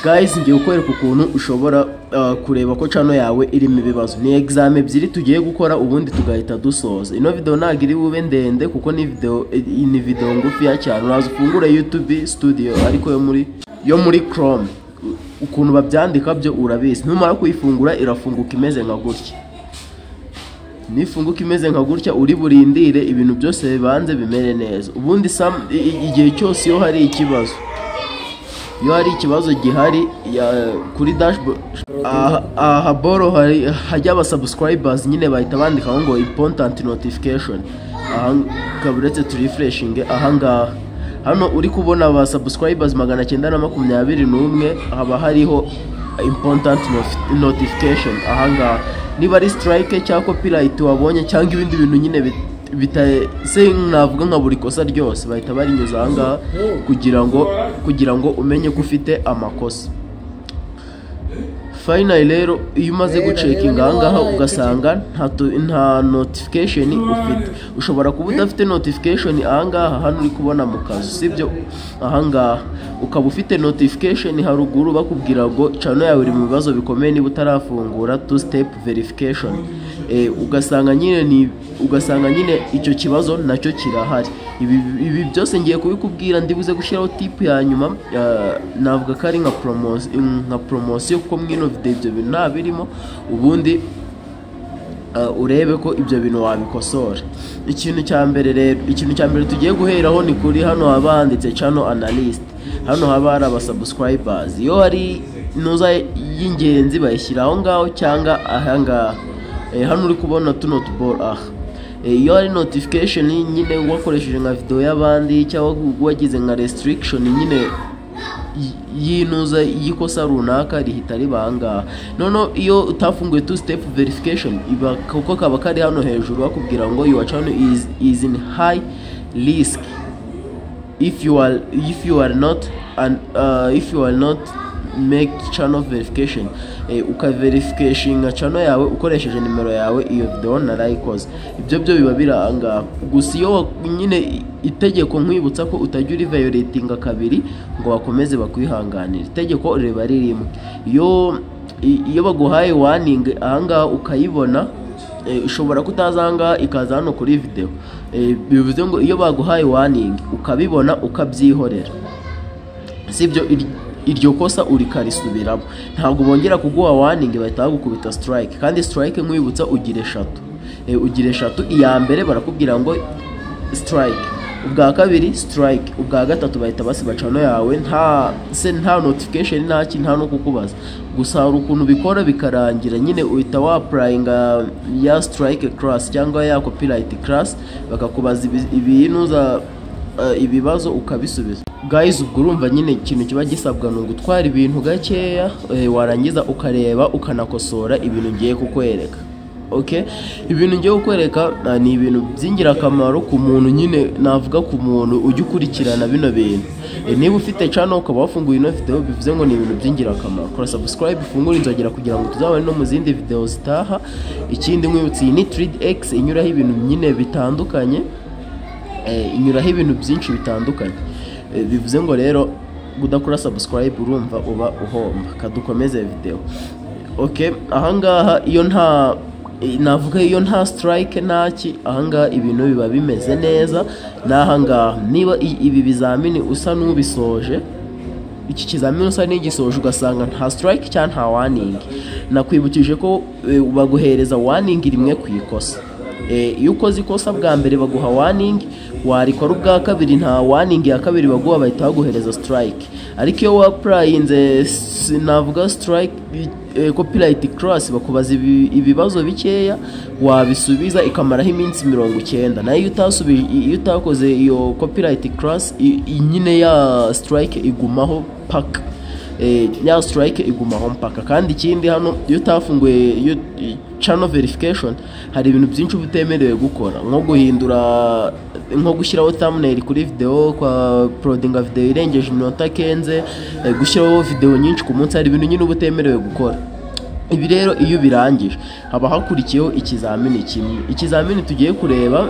Guys, ngiye kukwereka ukuntu ushobora kureba ko channel yawe irimo ibibazo. Ni exam ebyiri tugiye gukora ubundi tugahita dusoza. Ino video ntabwo iri bube ndende kuko ni video ngufi ya cyane. Uraza ufungure YouTube Studio ariko yo muri Chrome. Ukuntu babyandika byo urabizi. Numara kuyifungura irafunguka imeze nka gutya. Nifunguka imeze nka gutya uri burindire ibintu byose bibanze bimere neza. Ubundi igihe cyose yo hari ikibazo. Iyo hari ikibazo gihari kuri dashboard boro hajya aba subscribers nyine bahita bandika ngo important notification. Kaburetse tu refreshing ahangaha. Hano uri kubona aba subscribers 921 haba hariho important notification ahangaha. Niba ari strike cyangwa copyright wabonye cyangwa ibindi bintu nyine bitase navuga nka buri kosa ryose bahita barinyuza ahangaha kugira ngo umenye ko ufite amakosa. Finally rero iyo umaze gucekinga ahangaha ugasanga nta notification ufite, ushobora kuba udafite notification ahangaha. Hano uri kubona mu kazu sibyo, ahangaha ukaba ufite notification haruguru bakubwira ngo channel yawe iri mu bibazo bikomeye niba utarafungura two step verification. Ugasanga nyine icyo kibazo nacyo kirahari. Ibi byose ngiye kubikubwira ndibuze gushyiraho tip ya nyuma. Navuga ko ari nka promotion kuko mwino video ibyo bintu ntabirimo, ubundi urebe ko ibyo bintu wabikosora. Ikintu cya mbere tugiye guheraho ni kuri hano haba handitse channel analyst. Hano haba hari aba subscribers. Iyo hari nuza y'ingenzi bayishyira aho ngaho cyangwa ahangaha. Hano uri kubona tuno tubor iyo hari notification nyine wakoresheje nka video y'abandi cyangwa wagize nka restriction nyine yinuza yikosa runaka rihita ribanga. Nono iyo utafunguye two step verification iba kuko kaba kari hano hejuru bakubwira ngo your channel is in high risk if you are not make channel verification. Ukaverification channel yawe ukoresheje nimero yawe iyo video narayikoze. Ibyo biba biranga gusa iyo nyine itegeko nkwibutsa ko utajya uri violating kabiri ngo wakomeze bakwihanganira. Itegeko reba ririmo iyo baguhaye warning ahanga ukayibona, ushobora kutazanga ikaza hano kuri video. Bivuze ngo iyo baguhaye warning ukabibona ukabyihorera sibyo, iryo kosa uri karisubiramo, ntabwo bongera kuguha warning bahita bagukubita strike. Kandi strike nkwibutsa ugira 3. Iya mbere barakubwira ngo strike, ubwa kabiri strike, ubwa gatatu bahita basiba channel yawe nta notification nta no kukubaza. Gusa hari ukuntu bikora bikarangira nyine uhita wa applyinga ya strike class cyangwa ya copyright class bakakubaza ibinuza ibibazo ukabisubiza. Guys, ubwo urumva nyine ikintu kiba gisabwa no gutwara ibintu gakeya, warangiza ukareba ukanakosora ibintu ngiye kukwereka. Okay, ibintu ngiye kukwereka ni ibintu by'ingirakamaro ku muntu nyine navuga ku muntu ujya ukurikirana bino bintu. Niba ufite channel ukaba wafunguye ino video bivuze ngo ni ibintu by'ingirakamaro. Kora subscribe, fungura inzogera kugira ngo tuzabane no mu zindi video zitaha. Ikindi nkwibutse ni TradeX inyuraho ibintu nyine bitandukanye, inyuraho ibintu byinshi bitandukanye. Bivuze ngo rero udakora subscribe urumva uba uhomba. Kadukomeze video. Okay, ahangaha iyo nta strike naki ahangaha ibintu biba bimeze neza. Nahangaha niba ibi bizamini usa n'ubisoje, iki kizamini usa n'igisoje ugasanga nta strike cyangwa nta warning, nakwibukije ko baguhereza warning rimwe ku ikosa. Iyo ukoze ikosa bwa mbere baguha warning, warikora ubwa kabiri nta warning ya kabiri baguha bahita baguhereza strike. Ariko iyo waprayinze navuga strike copyright class bakubaza ibibazo bikeya wabisubiza ikamaraho iminsi 90. Nayo iyo utakoze iyo copyright class nyine ya strike igumaho paka. Ya strike igumaho mpaka. Kandi ikindi hano iyo utafunguye iyo channel verification hari ibintu byinshi utemerewe gukora, nko guhindura, nko gushyiraho thumbnail kuri video, kwa uploadinga video irengeje iminota kenze, gushyiraho video nyinshi ku munsi. Hari ibintu nyine utemerewe gukora. Ibi rero iyo birangije haba hakurikiyeho ikizamini kimwe. Ikizamini tugiye kureba,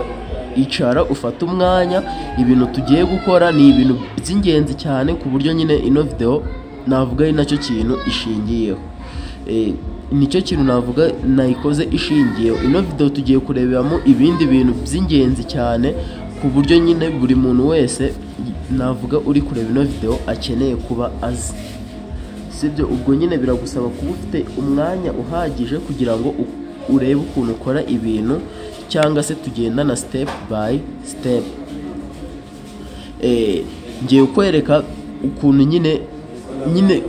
icara ufata umwanya. Ibintu tugiye gukora ni ibintu by'ingenzi cyane ku buryo nyine ino video navuga ari nacyo kintu ishingiyeho. Nicyo kintu navuga nayikoze ishingiyeho. Ino video tugiye kureberamo ibindi bintu by'ingenzi cyane ku buryo nyine buri muntu wese navuga uri kureba ino video akeneye kuba azi. Sibyo, ubwo nyine biragusaba kuba ufite umwanya uhagije kugira ngo urebe ukuntu ukora ibintu, cyangwa se tugendana step by step. Ngiye kwereka ukuntu nyine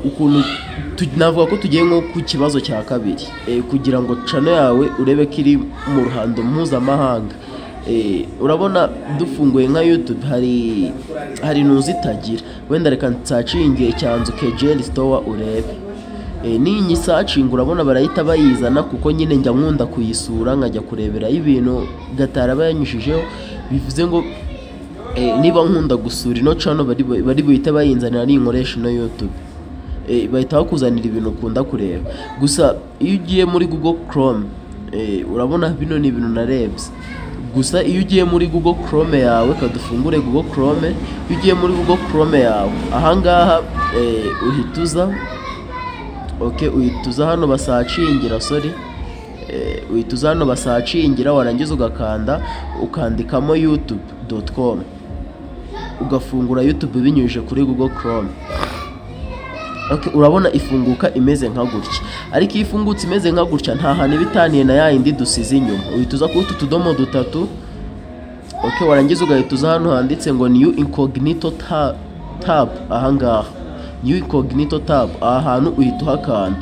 ukuntu navuga ko tugiye nko ku kibazo cya kabiri, kugira ngo channel yawe urebe ko iri mu ruhando mpuzamahanga. Urabona dufunguye nka YouTube hari nuzitagira, wenda reka nsacinge Cyanzu Kejeli Store urebe. Ninyi searching urabona barahita bayizana, kuko nyine njya nkunda kuyisura nkajya kurebera ibintu Gatara bayanyushijeho. Bivuze ngo niba nkunda gusura ino channel bari buhita bayinzanira n'inkoresha no YouTube, bahita bakuzanira ibintu ukunda kureba. Gusa iyo ugiye muri Google Chrome, urabona bino ni ibintu narebye. Gusa iyo ugiye muri Google Chrome yawe, kadufungure Google Chrome. Iyo ugiye muri Google Chrome yawe, ahangaha uhituza uhituza hano basacingira, uhituza hano basacingira, warangiza ugakanda ukandikamo youtube.com, ugafungura YouTube binyujije kuri Google Chrome. Urabona ifunguka imeze nka gutya, ariko iyo ifungutse imeze nka gutya nta hantu bitaniye na yindi dusize inyuma. Uhituza ku tudomo dutatu, warangiza ugahituza hano handitse ngo new incognito tab. Ahangaha new incognito tab, aha hantu uhita uhakanda.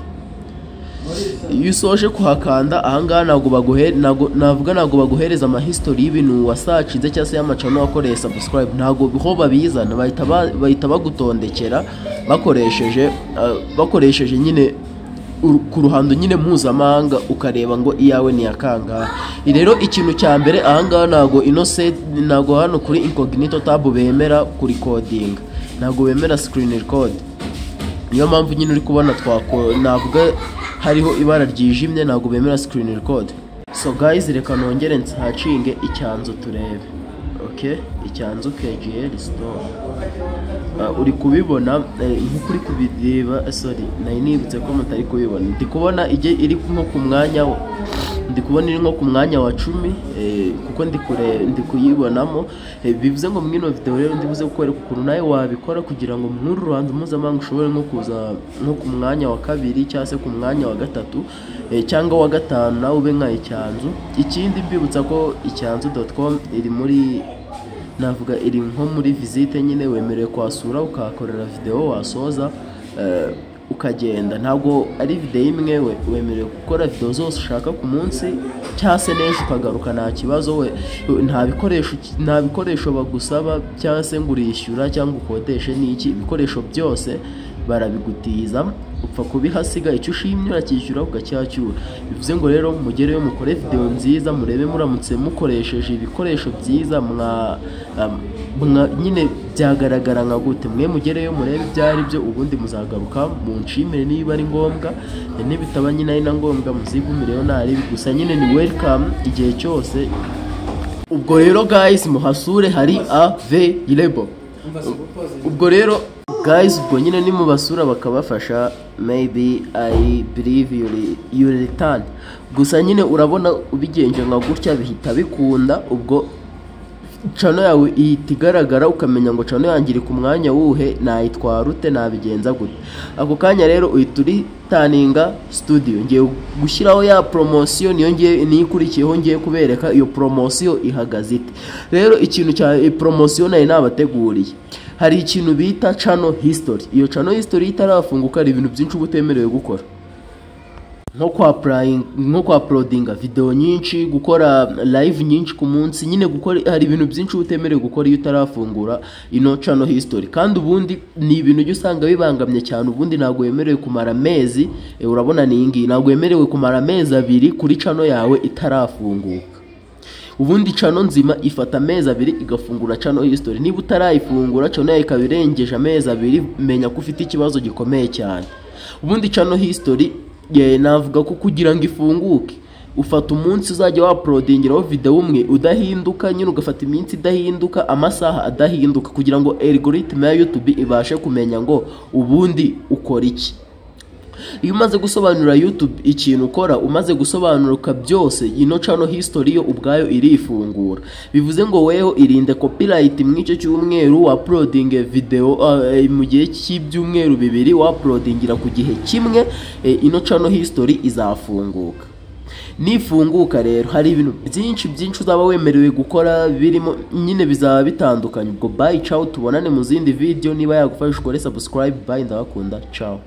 Iyo usoje kuhakanda, ahangaha ntabwo baguhereza amahistory y'ibintu wasacinze cyangwa se y'amacano wakoreye subscribe. Ntabwo biho babizana, bahita bagutondekera bakoresheje nyine ku ruhando nyine mpuzamahanga, ukareba ngo iyawe ni yakanga. Rero ikintu cya mbere ahangaha ntabwo hano kuri incognito tab bemera kuri coding, ntabwo bemera screen record. Niyo mpamvu nyine uri kubona navuga hariho ibara ryijimye, ntabwo bemera screen record. So guys, reka nongere nsacinge Icyanzu turebe. Icyanzu Kejeli Store. Uri kubibona nk'ukuri kubireba, nari nibutse ko mutari kubibona. Ndi kubona iri nko ku mwanya, ndi kubona iri nko ku mwanya wa 10, kuko ndi kuyibonamo. Bivuze ngo mwino video rero ndibuze gukora ukuntu nawe wabikora kugira ngo muri ruhando mpuzamahanga ushobore nko kuza nko ku mwanya wa 2 cyangwa se ku mwanya wa 3 cyangwa wa 5 nawe ube nka Icyanzu. Ikindi mbibutsa ko icyanzu.com iri muri navuga iri nko muri visite nyine, wemerewe kwasura ukakorera video wasoza ukagenda. Ntabwo ari video imwe, wemerewe gukora video zose ushaka ku munsi, cyangwa se n'ejo ukagaruka nta kibazo. Nta bikoresho bagusaba cyangwa se ngo urishyura cyangwa ukodeshe n'iki. Ibikoresho byose barabigutiza, upfa kubihasiga, icyo ushimye urakishyura ugacyacura. Bivuze ngo rero mugereyo mukore video nziza, murebe muramutse mukoresheje ibikoresho byiza, nyine byagaragara nka gute. Mwe mugereyo murebe ibyari byo, ubundi muzagaruka munshimire niba ari ngombwa, nibitaba nyine ari na ngombwa muzigumireyo ntari. Gusa nyine ni welcome igihe cyose. Ubwo rero guys, muhasure hari available. Ubwo rero guys, ubwo nyine ni mubasura bakabafasha, maybe I believe you return. Gusa nyine urabona ubigenje nka gutya bihita bikunda. Ubwo channel yawe ihita igaragara, ukamenya ngo channel yanjye iri ku mwanya wuhe, nayitwara ute, nabigenza gute. Ako kanya rero uhita uri taninga studio. Ngiye gushyiraho ya promotion, niyo nikurikiyeho, ngiye kubereka iyo promotion ihagaze ite. Rero ikintu cya promotion nayo nabateguriye, hari ikintu bita channel history. Iyo channel history itarafunguka ari ibintu byinshi ubutemerewe gukora, nko kwa uploadinga video nyinshi, gukora live nyinshi ku munsi, nyine hari ibintu byinshi utemerewe gukora iyo utarafungura ino channel history. Kandi ubundi ni ibintu byo usanga bibangamye cyane. Ubundi ntabwo yemerewe kumara amezi, urabona ni ingi, ntabwo yemerewe kumara amezi 2 kuri channel yawe itarafunguka. Ubundi channel nzima ifata amezi 2 igafungura channel history. Niba utarayifungura channel yawe ikabirengeje amezi 2, menya ko ufite ikibazo gikomeye cyane. Ubundi channel history navuga ko kugira ngo ifunguke ufata umunsi uzajya waprodingiraho video umwe udahinduka, nyine ugafata iminsi idahinduka, amasaha adahinduka, kugira ngo algorithm ya YouTube ibashe kumenya ngo ubundi ukora iki. Iyo umaze gusobanurira YouTube ikintu ukora, umaze gusobanuruka byose, ino channel history yo ubwayo irifungura. Bivuze ngo weho irinde copyright mw'icyo cyumweru wa uploading video mu gihe cy'ibyumweru bibiri wa uploadingira ku gihe kimwe, ino channel history izafunguka. Nifunguka rero hari ibintu byinshi uzaba wemerewe gukora birimo nyine bizaba bitandukanye. Ubwo bye ciao, tubonane mu zindi video. Niba yagufasha ukore subscribe. Bye, ndabakunda, ciao.